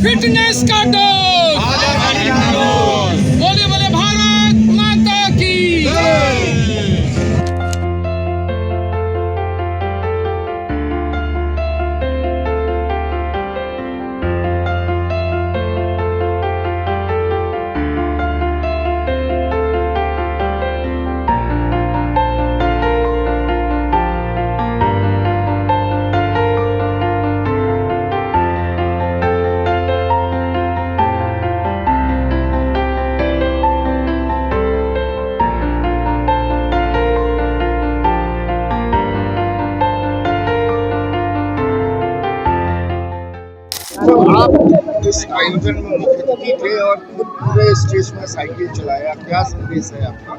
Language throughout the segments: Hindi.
फिटनेस का डोज। बोले बोले भारत माता की। तो आप इस आयोजन में मुख्य अतिथि थे और खुद पूरे स्टेज में साइकिल चलाया, क्या संदेश है आपका?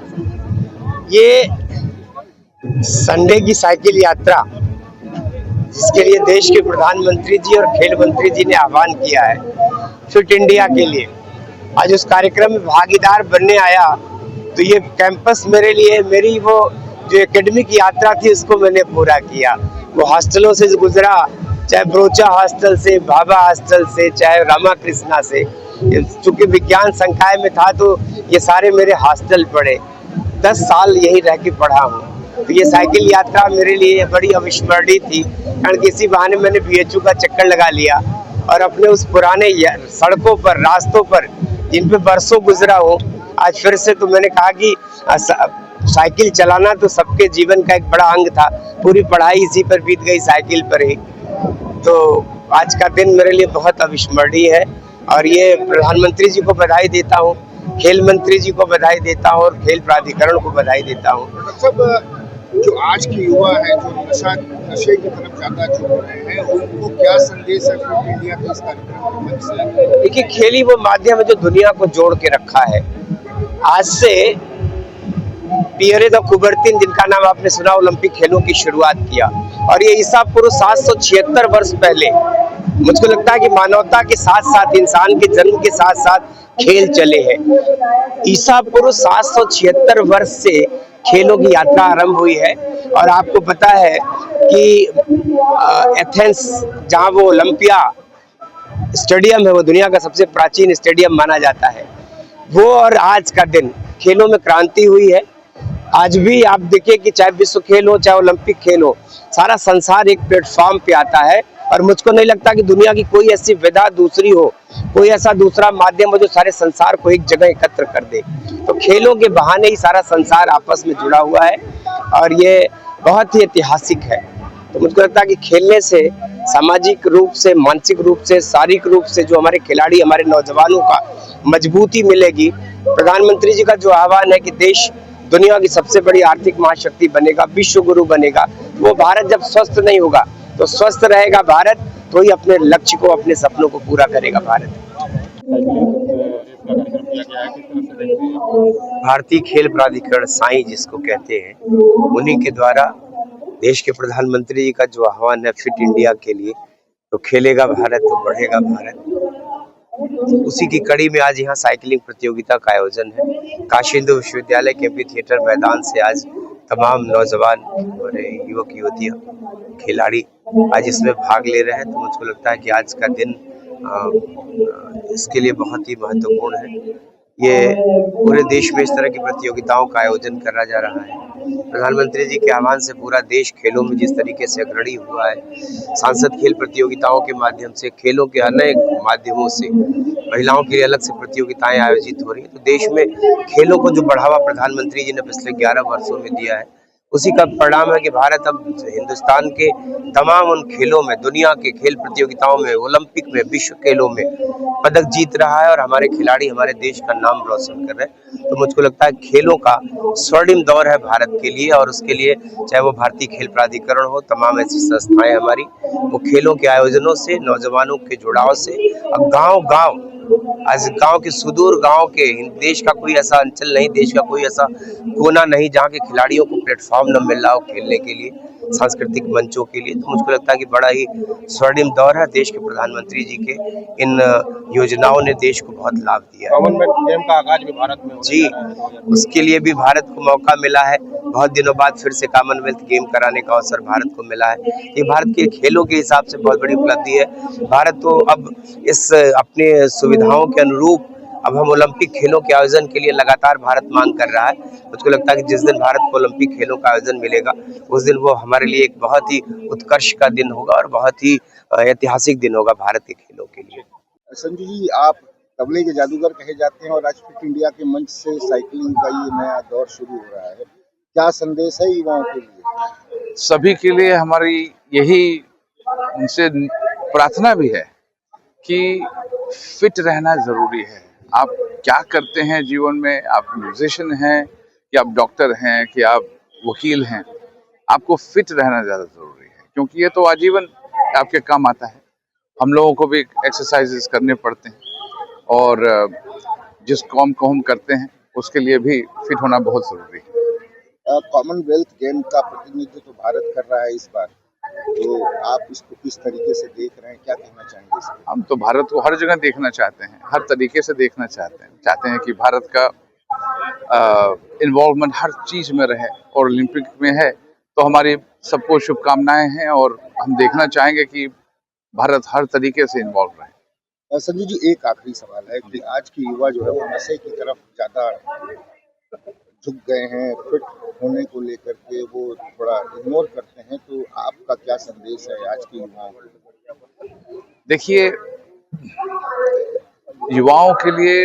ये संडे की साइकिल यात्रा जिसके लिए देश के प्रधानमंत्री जी और खेल मंत्री जी ने आह्वान किया है फिट इंडिया के लिए, आज उस कार्यक्रम में भागीदार बनने आया। तो ये कैंपस मेरे लिए, मेरी वो जो एकेडमिक यात्रा थी उसको मैंने पूरा किया। वो हॉस्टलों से गुजरा, चाहे ब्रोचा हॉस्टल से, भाभा हॉस्टल से, चाहे रामा कृष्णा से। चूंकि विज्ञान संकाय में था तो ये सारे मेरे हॉस्टल पड़े। 10 साल यहीं रह के पढ़ा हूँ। तो ये साइकिल यात्रा मेरे लिए बड़ी अविस्मरणीय थी, कारण कि इसी बहाने मैंने बीएचयू का चक्कर लगा लिया और अपने उस पुराने सड़कों पर, रास्तों पर जिन पे बरसों गुजरा हूँ, आज फिर से तो मैंने कहा कि साइकिल चलाना तो सबके जीवन का एक बड़ा अंग था। पूरी पढ़ाई इसी पर बीत गई, साइकिल पर ही। तो आज का दिन मेरे लिए बहुत अविस्मरणीय है और ये प्रधानमंत्री जी को बधाई देता हूँ, खेल मंत्री जी को बधाई देता हूँ और खेल प्राधिकरण को बधाई देता हूँ। मतलब जो आज के युवा है, जो नशे की तरफ ज्यादा झुक रहे हैं, उनको क्या संदेश है फिट इंडिया के इस कार्यक्रम के मंच से? देखिए, खेल ही वो माध्यम है जो दुनिया को जोड़ के रखा है। आज से पियरे द कुबर्तिन, जिनका नाम आपने सुना, ओलंपिक खेलों की शुरुआत किया और ये ईसा पूर्व 776 वर्ष पहले, मुझको लगता है कि मानवता के साथ साथ, इंसान के जन्म के साथ साथ खेल चले हैं। ईसा पूर्व 776 वर्ष से खेलों की यात्रा आरंभ हुई है और आपको पता है कि एथेंस, जहां वो ओलंपिया स्टेडियम है, वो दुनिया का सबसे प्राचीन स्टेडियम माना जाता है। वो और आज का दिन, खेलों में क्रांति हुई है। आज भी आप देखिए कि चाहे विश्व खेल हो, चाहे ओलंपिक खेल हो, सारा संसार एक प्लेटफॉर्म पे आता है और मुझको नहीं लगता कि दुनिया की कोई ऐसी विधा दूसरी हो, कोई ऐसा दूसरा माध्यम हो जो सारे संसार को एक जगह एकत्र कर दे। तो खेलों के बहाने ही सारा संसार आपस में जुड़ा हुआ है और ये बहुत ही ऐतिहासिक है। तो मुझको लगता है कि खेलने से सामाजिक रूप से, मानसिक रूप से, शारीरिक रूप से जो हमारे खिलाड़ी, हमारे नौजवानों का मजबूती मिलेगी। प्रधानमंत्री जी का जो आह्वान है कि देश दुनिया की सबसे बड़ी आर्थिक महाशक्ति बनेगा, विश्व गुरु बनेगा, वो भारत जब स्वस्थ नहीं होगा तो स्वस्थ रहेगा भारत, तो ही अपने लक्ष्य को, अपने सपनों को पूरा करेगा भारत। भारतीय खेल प्राधिकरण, साई जिसको कहते हैं, उन्हीं के द्वारा देश के प्रधानमंत्री जी का जो आह्वान है फिट इंडिया के लिए, तो खेलेगा भारत तो बढ़ेगा भारत, उसी की कड़ी में आज यहाँ साइकिलिंग प्रतियोगिता का आयोजन है। काशी हिंदू विश्वविद्यालय के एमपी थिएटर मैदान से आज तमाम नौजवान और युवक युवतियाँ, खिलाड़ी आज इसमें भाग ले रहे हैं। तो मुझको लगता है कि आज का दिन इसके लिए बहुत ही महत्वपूर्ण है। ये पूरे देश में इस तरह की प्रतियोगिताओं का आयोजन करा जा रहा है। प्रधानमंत्री जी के आह्वान से पूरा देश खेलों में जिस तरीके से अग्रणी हुआ है, सांसद खेल प्रतियोगिताओं के माध्यम से, खेलों के अनेक माध्यमों से महिलाओं के लिए अलग से प्रतियोगिताएं आयोजित हो रही है। तो देश में खेलों को जो बढ़ावा प्रधानमंत्री जी ने पिछले 11 वर्षों में दिया है, उसी का परिणाम है कि भारत अब हिंदुस्तान के तमाम उन खेलों में, दुनिया के खेल प्रतियोगिताओं में, ओलंपिक में, विश्व खेलों में पदक जीत रहा है और हमारे खिलाड़ी हमारे देश का नाम रोशन कर रहे हैं। तो मुझको लगता है खेलों का स्वर्णिम दौर है भारत के लिए और उसके लिए चाहे वो भारतीय खेल प्राधिकरण हो, तमाम ऐसी संस्थाएं हमारी, वो खेलों के आयोजनों से, नौजवानों के जुड़ाव से, अब गाँव-गाँव, आज गांव के सुदूर गांव के, देश का कोई ऐसा अंचल नहीं, देश का कोई ऐसा कोना नहीं जहां के खिलाड़ियों को प्लेटफॉर्म न मिल रहा हो खेलने के लिए। सांस्कृतिक मंचों के लिए। तो मुझको लगता है कि बड़ा ही स्वर्णिम दौर है देश के प्रधानमंत्री जी के। इन योजनाओं ने देश को बहुत लाभ दिया है। कॉमनवेल्थ गेम का आगाज भी भारत में जी, उसके लिए भी भारत को मौका मिला है। बहुत दिनों बाद फिर से कॉमनवेल्थ गेम कराने का अवसर भारत को मिला है। ये भारत के खेलों के हिसाब से बहुत बड़ी उपलब्धि है। भारत तो अब इस अपने सुविधाओं के अनुरूप अब हम ओलंपिक खेलों के आयोजन के लिए लगातार भारत मांग कर रहा है। मुझको लगता है कि जिस दिन भारत को ओलंपिक खेलों का आयोजन मिलेगा उस दिन वो हमारे लिए एक बहुत ही उत्कर्ष का दिन होगा और बहुत ही ऐतिहासिक दिन होगा भारत के खेलों के लिए। संजू जी, आप तबले के जादूगर कहे जाते हैं और आज फिट इंडिया के मंच से साइकिलिंग का ये नया दौर शुरू हो रहा है, क्या संदेश है युवाओं के लिए? सभी के लिए हमारी यही उनसे प्रार्थना भी है कि फिट रहना जरूरी है। आप क्या करते हैं जीवन में, आप म्यूजिशियन हैं कि आप डॉक्टर हैं कि आप वकील हैं, आपको फिट रहना ज़्यादा ज़रूरी है, क्योंकि ये तो आजीवन आपके काम आता है। हम लोगों को भी एक्सरसाइजेस करने पड़ते हैं और जिस काम को हम करते हैं उसके लिए भी फिट होना बहुत ज़रूरी है। कॉमनवेल्थ गेम का प्रतिनिधित्व तो भारत कर रहा है इस बार, तो आप इसको किस तरीके से देख रहे हैं, क्या कहना चाहेंगे इस पर? हम तो भारत को हर जगह देखना चाहते हैं, हर तरीके से देखना चाहते हैं कि भारत का इन्वॉल्वमेंट हर चीज़ में रहे और ओलंपिक में है तो हमारी सबको शुभकामनाएं हैं और हम देखना चाहेंगे कि भारत हर तरीके से इन्वॉल्व रहे। संजू जी, एक आखिरी सवाल है कि आज की युवा जो है वो नशे की तरफ ज़्यादा झुक गए हैं, फिट होने को लेकर के वो थोड़ा इग्नोर करते हैं, तो आपका क्या संदेश है आज के युवाओं के लिए? देखिए, युवाओं के लिए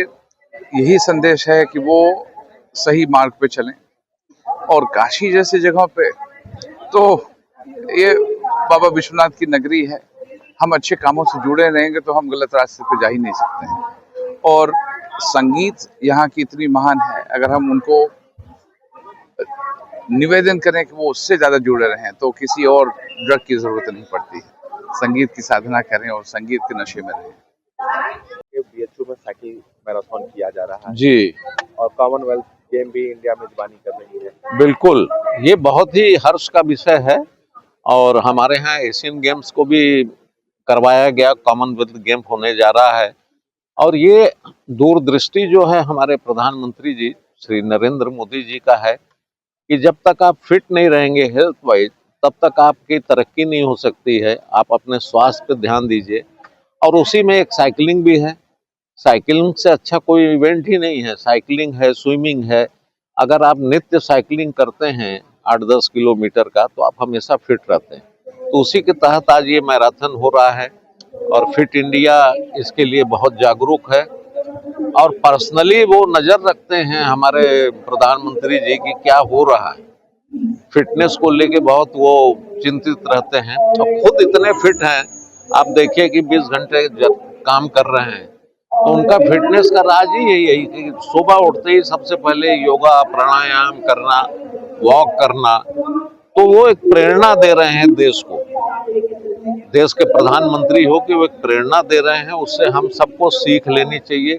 यही संदेश है कि वो सही मार्ग पे चलें और काशी जैसी जगहों पे तो ये बाबा विश्वनाथ की नगरी है, हम अच्छे कामों से जुड़े रहेंगे तो हम गलत रास्ते पे जा ही नहीं सकते हैं। और संगीत यहाँ की इतनी महान है, अगर हम उनको निवेदन करें कि वो उससे ज़्यादा जुड़े रहें तो किसी और ड्रग की ज़रूरत नहीं पड़ती है। संगीत की साधना करें और संगीत के नशे में रहें। BHU में साइकिल मैराथन किया जा रहा है जी, और कॉमनवेल्थ गेम भी इंडिया मेजबानी कर रही है। बिल्कुल, ये बहुत ही हर्ष का विषय है और हमारे यहाँ एशियन गेम्स को भी करवाया गया, कॉमनवेल्थ गेम होने जा रहा है। और ये दूरदृष्टि जो है हमारे प्रधानमंत्री जी श्री नरेंद्र मोदी जी का है कि जब तक आप फिट नहीं रहेंगे हेल्थ वाइज तब तक आपकी तरक्की नहीं हो सकती है। आप अपने स्वास्थ्य पे ध्यान दीजिए और उसी में एक साइकिलिंग भी है। साइकिलिंग से अच्छा कोई इवेंट ही नहीं है। साइकिलिंग है, स्विमिंग है। अगर आप नित्य साइकिलिंग करते हैं 8-10 किलोमीटर का तो आप हमेशा फिट रहते हैं। तो उसी के तहत आज ये मैराथन हो रहा है और फिट इंडिया इसके लिए बहुत जागरूक है और पर्सनली वो नज़र रखते हैं हमारे प्रधानमंत्री जी की क्या हो रहा है। फिटनेस को लेके बहुत वो चिंतित रहते हैं और खुद इतने फिट हैं। आप देखिए कि 20 घंटे काम कर रहे हैं तो उनका फिटनेस का राज ही यही है कि सुबह उठते ही सबसे पहले योगा प्राणायाम करना, वॉक करना। तो वो एक प्रेरणा दे रहे हैं देश को। देश के प्रधानमंत्री हो कि वो एक प्रेरणा दे रहे हैं, उससे हम सबको सीख लेनी चाहिए।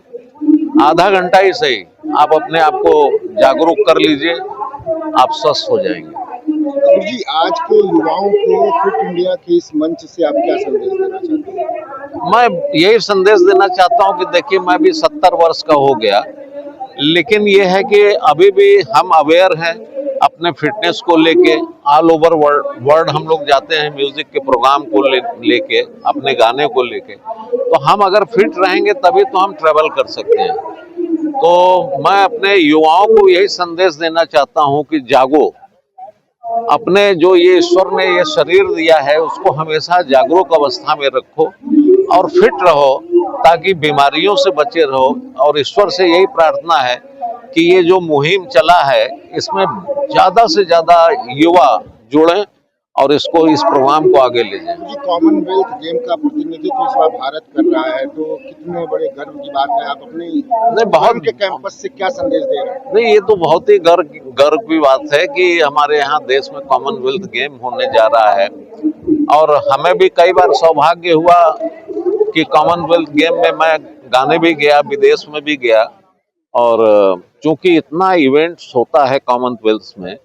आधा घंटा ही सही आप अपने आप को जागरूक कर लीजिए, आप स्वस्थ हो जाएंगे। जी, आज के युवाओं को फिट इंडिया के इस मंच से आप क्या संदेश देना चाहते हैं? मैं यही संदेश देना चाहता हूं कि देखिए, मैं भी 70 वर्ष का हो गया, लेकिन ये है कि अभी भी हम अवेयर हैं अपने फिटनेस को लेके। ऑल ओवर वर्ल्ड हम लोग जाते हैं म्यूजिक के प्रोग्राम को लेके, अपने गाने को लेके। तो हम अगर फिट रहेंगे तभी तो हम ट्रेवल कर सकते हैं। तो मैं अपने युवाओं को यही संदेश देना चाहता हूं कि जागो, अपने जो ये ईश्वर ने ये शरीर दिया है उसको हमेशा जागरूक अवस्था में रखो और फिट रहो ताकि बीमारियों से बचे रहो। और ईश्वर से यही प्रार्थना है कि ये जो मुहिम चला है इसमें ज़्यादा से ज़्यादा युवा जुड़ें और इस प्रोग्राम को आगे ले जाएं। जी, कॉमनवेल्थ गेम का प्रतिनिधित्व इस बार भारत कर रहा है, तो कितने बड़े गर्व की बात है। आप अपने बहुत के कैंपस से क्या संदेश दे रहे हैं? नहीं, ये तो बहुत ही गर्व की बात है कि हमारे यहाँ देश में कॉमनवेल्थ गेम होने जा रहा है। और हमें भी कई बार सौभाग्य हुआ कि कॉमनवेल्थ गेम में मैं गाने भी गया, विदेश में भी गया। और चूंकि इतना इवेंट्स होता है कॉमनवेल्थ में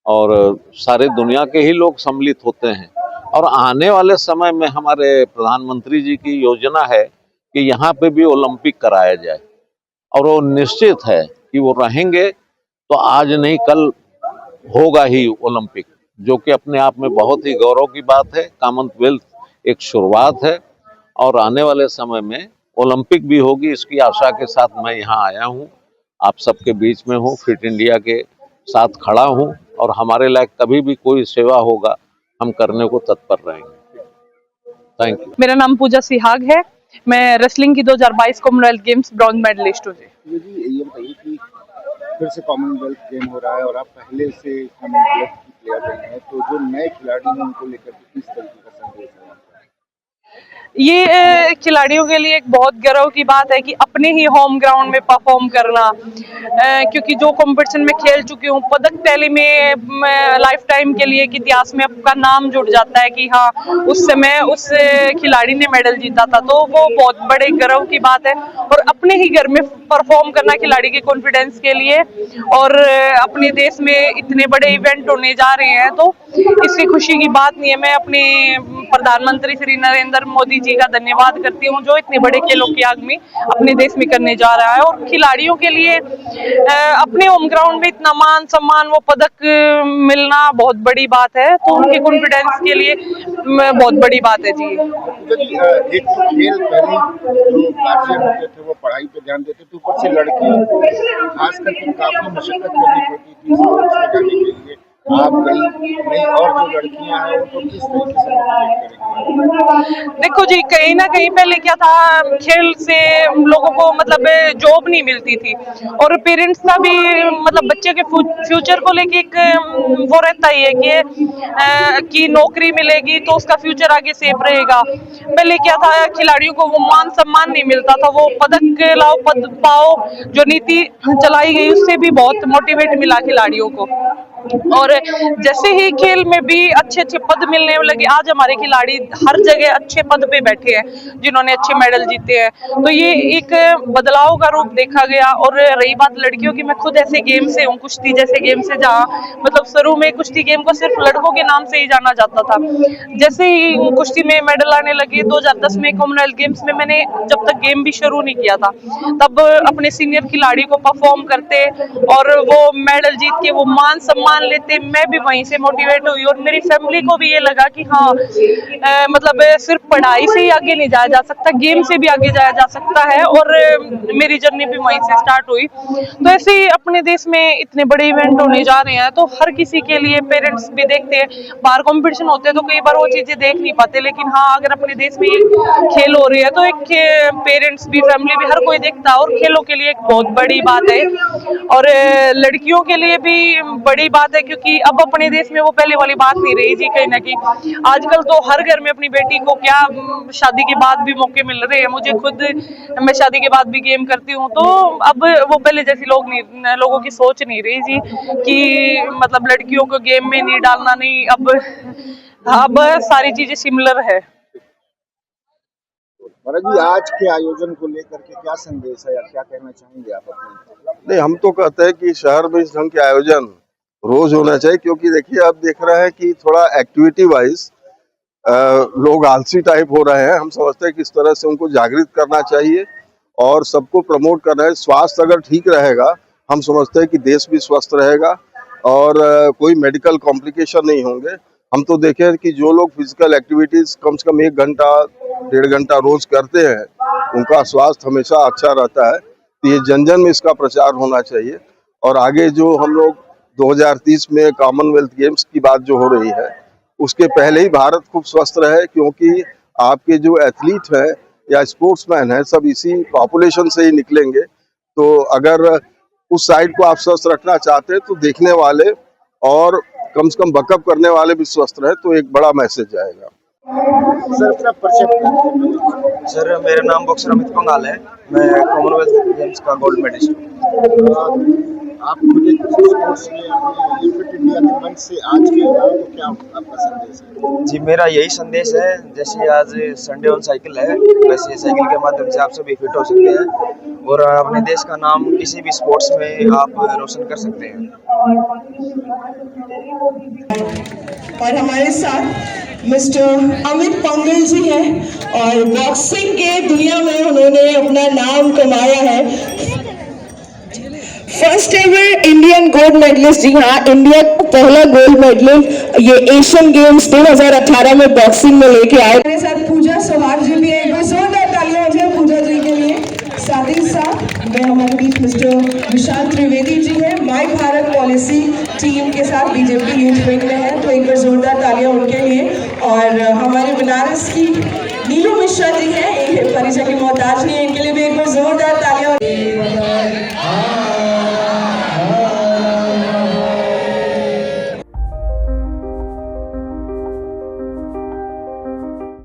और सारे दुनिया के ही लोग सम्मिलित होते हैं। और आने वाले समय में हमारे प्रधानमंत्री जी की योजना है कि यहाँ पे भी ओलंपिक कराया जाए, और वो निश्चित है कि वो रहेंगे तो आज नहीं कल होगा ही ओलंपिक, जो कि अपने आप में बहुत ही गौरव की बात है। कॉमनवेल्थ एक शुरुआत है और आने वाले समय में ओलंपिक भी होगी, इसकी आशा के साथ मैं यहाँ आया हूँ, आप सबके बीच में हूँ, फिट इंडिया के साथ खड़ा हूँ, और हमारे लायक कभी भी कोई सेवा होगा हम करने को तत्पर रहेंगे। Thank you. मेरा नाम पूजा सिहाग है। मैं रेसलिंग की 2022 कॉमनवेल्थ गेम्स ब्रॉन्ज मेडलिस्ट हूँ जी। ये बताइए कि फिर से कॉमनवेल्थ गेम हो रहा है और आप पहले से कॉमनवेल्थ की प्लेयर रहे हैं, तो जो नए खिलाड़ी हैं उनको लेकर के किस तरीके का संदेश है आपका? ये खिलाड़ियों के लिए एक बहुत गर्व की बात है कि अपने ही होम ग्राउंड में परफॉर्म करना, क्योंकि जो कंपटीशन में खेल चुकी हूँ, पदक टैली में लाइफ टाइम के लिए इतिहास में आपका नाम जुड़ जाता है कि हाँ उस समय उस खिलाड़ी ने मेडल जीता था, तो वो बहुत बड़े गर्व की बात है। और अपने ही घर में परफॉर्म करना खिलाड़ी के कॉन्फिडेंस के लिए, और अपने देश में इतने बड़े इवेंट होने जा रहे हैं, तो इसकी खुशी की बात नहीं है। मैं अपने प्रधानमंत्री श्री नरेंद्र मोदी जी का धन्यवाद करती हूँ, जो इतने बड़े खेलों की आगामी अपने देश में करने जा रहा है। और खिलाड़ियों के लिए अपने होम ग्राउंड में इतना मान सम्मान, वो पदक मिलना बहुत बड़ी बात है, तो उनके कॉन्फिडेंस के लिए बहुत बड़ी बात है जी। एक तो खेल पहले जो गार्जियन होते थे वो पढ़ाई पे ध्यान देते थे, ऊपर से लड़कियों को खास करके काफी मशक्कत करनी पड़ती थी स्पोर्ट्स में जाने के लिए। आप नहीं, और जो लड़कियां हैं उनको किस तरीके से मोटिवेट करेंगे? देखो जी, कहीं ना कहीं पहले क्या था, खेल से लोगों को मतलब जॉब नहीं मिलती थी, और पेरेंट्स का भी मतलब बच्चे के फ्यूचर को लेके एक वो रहता ही है कि नौकरी मिलेगी तो उसका फ्यूचर आगे सेफ रहेगा। पहले क्या था, खिलाड़ियों को वो मान सम्मान नहीं मिलता था, वो पदक लाओ पद पाओ, जो नीति चलाई गई उससे भी बहुत मोटिवेट मिला खिलाड़ियों को। और जैसे ही खेल में भी अच्छे अच्छे पद मिलने लगे, आज हमारे खिलाड़ी हर जगह अच्छे पद पे बैठे हैं, जिन्होंने अच्छे मेडल जीते हैं, तो ये एक बदलाव का रूप देखा गया। और रही बात लड़कियों की, मैं खुद ऐसे गेम से हूँ, कुश्ती जैसे गेम से, जहाँ मतलब शुरू में कुश्ती गेम को सिर्फ लड़कों के नाम से ही जाना जाता था। जैसे ही कुश्ती में मेडल आने लगे 2010 में कॉमनवेल्थ गेम्स में, मैंने जब तक गेम भी शुरू नहीं किया था तब अपने सीनियर खिलाड़ी को परफॉर्म करते और वो मेडल जीत के वो मान सम्मान लेते, मैं भी वहीं से मोटिवेट हुई। और मेरी फैमिली को भी ये लगा कि हाँ मतलब सिर्फ पढ़ाई से ही आगे नहीं जाया जा सकता, गेम से भी आगे जाया जा सकता है, और मेरी जर्नी भी वहीं से स्टार्ट हुई। तो ऐसे ही अपने देश में इतने बड़े इवेंट होने जा रहे हैं, तो हर किसी के लिए पेरेंट्स भी देखते हैं, बाहर कंपटीशन होते हैं तो कई बार वो चीजें देख नहीं पाते, लेकिन हाँ अगर अपने देश में खेल हो रही है तो एक पेरेंट्स भी, फैमिली भी, हर कोई देखता है, और खेलों के लिए एक बहुत बड़ी बात है। और लड़कियों के लिए भी बड़ी बात है, क्योंकि अब अपने देश में वो पहले वाली बात नहीं रही जी। कहीं ना कहीं आजकल तो हर घर में अपनी बेटी को क्या शादी के बाद भी मौके मिल रहे हैं। मुझे खुद, मैं शादी के बाद भी गेम करती हूँ, तो अब वो पहले जैसी लोगों की सोच नहीं रही जी, कि मतलब लड़कियों को गेम में नहीं डालना, नहीं, अब सारी चीजें सिमिलर है। महाराज जी, आज के आयोजन को लेकर के क्या संदेश है या क्या कहना चाहेंगे आप अपने? नहीं, हम तो कहते हैं कि शहर में इस ढंग के आयोजन रोज होना चाहिए, क्योंकि देखिए आप देख रहे हैं कि थोड़ा एक्टिविटी वाइज लोग आलसी टाइप हो रहे हैं। हम समझते हैं कि इस तरह से उनको जागृत करना चाहिए और सबको प्रमोट करना है। स्वास्थ्य अगर ठीक रहेगा, हम समझते हैं कि देश भी स्वस्थ रहेगा और कोई मेडिकल कॉम्प्लिकेशन नहीं होंगे। हम तो देखें कि जो लोग फिजिकल एक्टिविटीज कम से कम 1 घंटा 1.5 घंटा रोज करते हैं, उनका स्वास्थ्य हमेशा अच्छा रहता है। तो ये जन जन में इसका प्रचार होना चाहिए। और आगे जो हम लोग 2030 में कॉमनवेल्थ गेम्स की बात जो हो रही है, उसके पहले ही भारत खूब स्वस्थ रहे, क्योंकि आपके जो एथलीट हैं या स्पोर्ट्समैन हैं, सब इसी पॉपुलेशन से ही निकलेंगे। तो अगर उस साइड को आप स्वस्थ रखना चाहते हैं तो देखने वाले और कम से कम बकअप करने वाले भी स्वस्थ रहे, तो एक बड़ा मैसेज जाएगा। सर, मेरा नाम बॉक्सर अमित पंगाल है। मैं कॉमनवेल्थ गेम्स का गोल्ड मेडलिस्ट हूँ। आप खुद एक स्पोर्ट्स में अपने ये फिट इंडिया के मंच से आज के युवाओं को क्या आपका संदेश है? जी मेरा यही संदेश है, जैसे आज संडे ऑन साइकिल है, वैसे साइकिल के माध्यम से आप सभी फिट हो सकते हैं और अपने देश का नाम किसी भी स्पोर्ट्स में आप रोशन कर सकते हैं। और हमारे साथ मिस्टर अमित पंगल जी हैं और बॉक्सिंग के दुनिया में उन्होंने अपना नाम कमाया है। First ever Indian gold medalist, जी हाँ, इंडिया का पहला गोल्ड मेडलिस्ट ये एशियन गेम्स 2018 में बॉक्सिंग में लेके आए। हमारे साथ पूजा सोहाग जी भी है, एक बार जोरदार तालियां हो जाए पूजा जी के लिए। साथ ही साथ में हमारे बीच मिस्टर विशाल त्रिवेदी जी हैं, माई भारत पॉलिसी टीम के साथ बीजेपी यूथ विंग में है, तो एक बार जोरदार तालियां उनके लिए। और हमारे बनारस की नीलू मिश्रा जी हैं, परिचय की मोहताज नहीं है, इनके लिए भी एक बार जोरदार तालियां।